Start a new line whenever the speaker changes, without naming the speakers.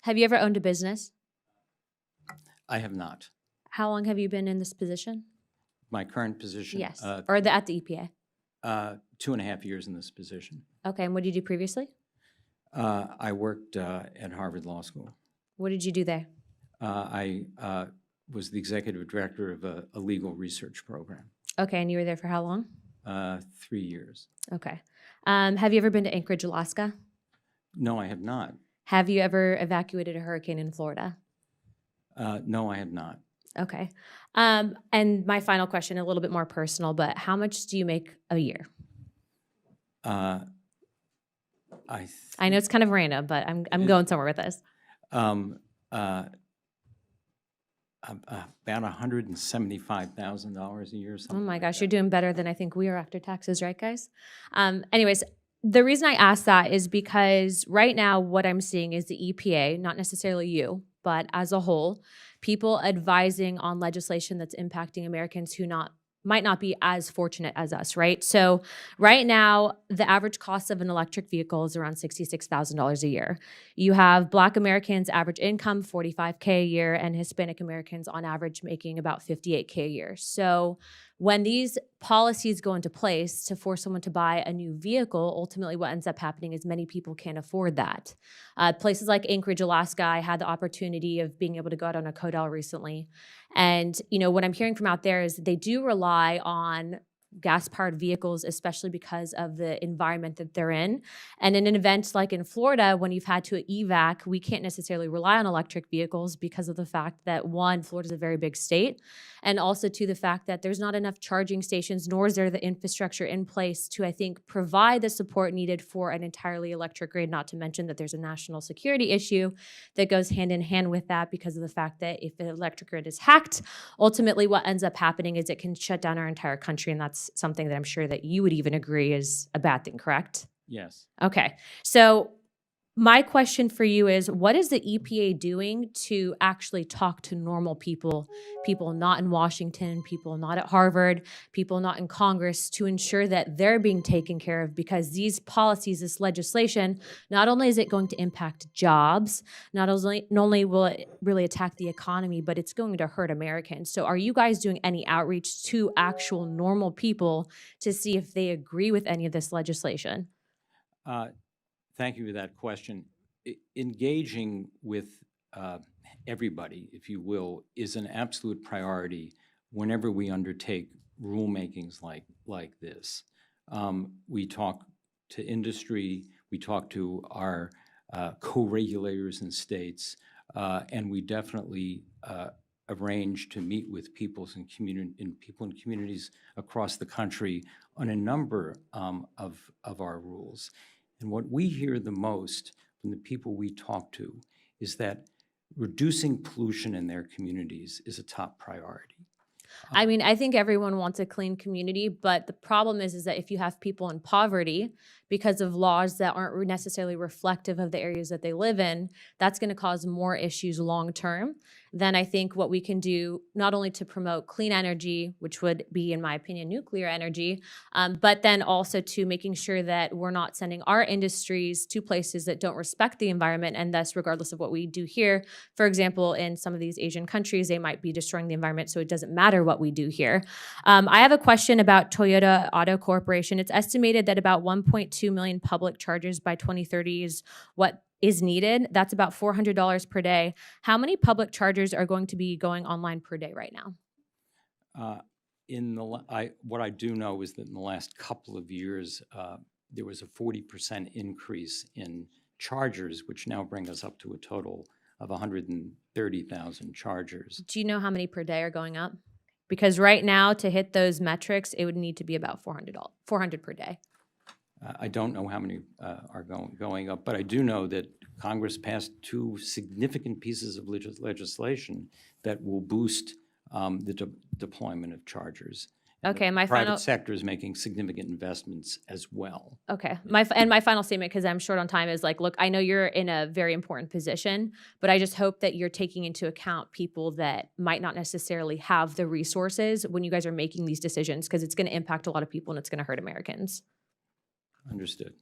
Have you ever owned a business?
I have not.
How long have you been in this position?
My current position?
Yes, or at the EPA?
2.5 years in this position.
Okay, and what did you do previously?
I worked at Harvard Law School.
What did you do there?
I was the executive director of a legal research program.
Okay, and you were there for how long?
3 years.
Okay. Have you ever been to Anchorage, Alaska?
No, I have not.
Have you ever evacuated a hurricane in Florida?
No, I have not.
Okay. And my final question, a little bit more personal, but how much do you make a year?
I
know it's kind of random, but I'm going somewhere with this.
About $175,000 a year.
Oh my gosh, you're doing better than I think we are after taxes, right, guys? Anyways, the reason I asked that is because right now what I'm seeing is the EPA, not necessarily you, but as a whole, people advising on legislation that's impacting Americans who might not be as fortunate as us, right? So right now, the average cost of an electric vehicle is around $66,000 a year. You have Black Americans' average income, $45K a year, and Hispanic Americans on average making about $58K a year. So when these policies go into place to force someone to buy a new vehicle, ultimately what ends up happening is many people can't afford that. Places like Anchorage, Alaska, I had the opportunity of being able to go out on a Codel recently. And what I'm hearing from out there is that they do rely on gas-powered vehicles, especially because of the environment that they're in. And in an event like in Florida, when you've had to evac, we can't necessarily rely on electric vehicles because of the fact that, one, Florida's a very big state, and also to the fact that there's not enough charging stations, nor is there the infrastructure in place to, I think, provide the support needed for an entirely electric grid, not to mention that there's a national security issue that goes hand in hand with that because of the fact that if the electric grid is hacked, ultimately what ends up happening is it can shut down our entire country, and that's something that I'm sure that you would even agree is a bad thing, correct?
Yes.
Okay. So my question for you is, what is the EPA doing to actually talk to normal people not in Washington, people not at Harvard, people not in Congress, to ensure that they're being taken care of? Because these policies, this legislation, not only is it going to impact jobs, not only will it really attack the economy, but it's going to hurt Americans. So are you guys doing any outreach to actual normal people to see if they agree with any of this legislation?
Thank you for that question. Engaging with everybody, if you will, is an absolute priority whenever we undertake rulemakings like this. We talk to industry, we talk to our co-regulators in states, and we definitely arrange to meet with people in communities across the country on a number of our rules. And what we hear the most from the people we talk to is that reducing pollution in their communities is a top priority.
I mean, I think everyone wants a clean community, but the problem is that if you have people in poverty because of laws that aren't necessarily reflective of the areas that they live in, that's going to cause more issues long term than I think what we can do, not only to promote clean energy, which would be, in my opinion, nuclear energy, but then also to making sure that we're not sending our industries to places that don't respect the environment, and thus, regardless of what we do here, for example, in some of these Asian countries, they might be destroying the environment, so it doesn't matter what we do here. I have a question about Toyota Auto Corporation. It's estimated that about 1.2 million public chargers by 2030 is what is needed. That's about $400 per day. How many public chargers are going to be going online per day right now?
What I do know is that in the last couple of years, there was a 40% increase in chargers, which now bring us up to a total of 130,000 chargers.
Do you know how many per day are going up? Because right now, to hit those metrics, it would need to be about $400 per day.
I don't know how many are going up, but I do know that Congress passed 2 significant pieces of legislation that will boost the deployment of chargers.
Okay,
the private sector is making significant investments as well.
Okay, my final statement, because I'm short on time, is like, look, I know you're in a very important position, but I just hope that you're taking into account people that might not necessarily have the resources when you guys are making these decisions, because it's going to impact a lot of people and it's going to hurt Americans.
Understood.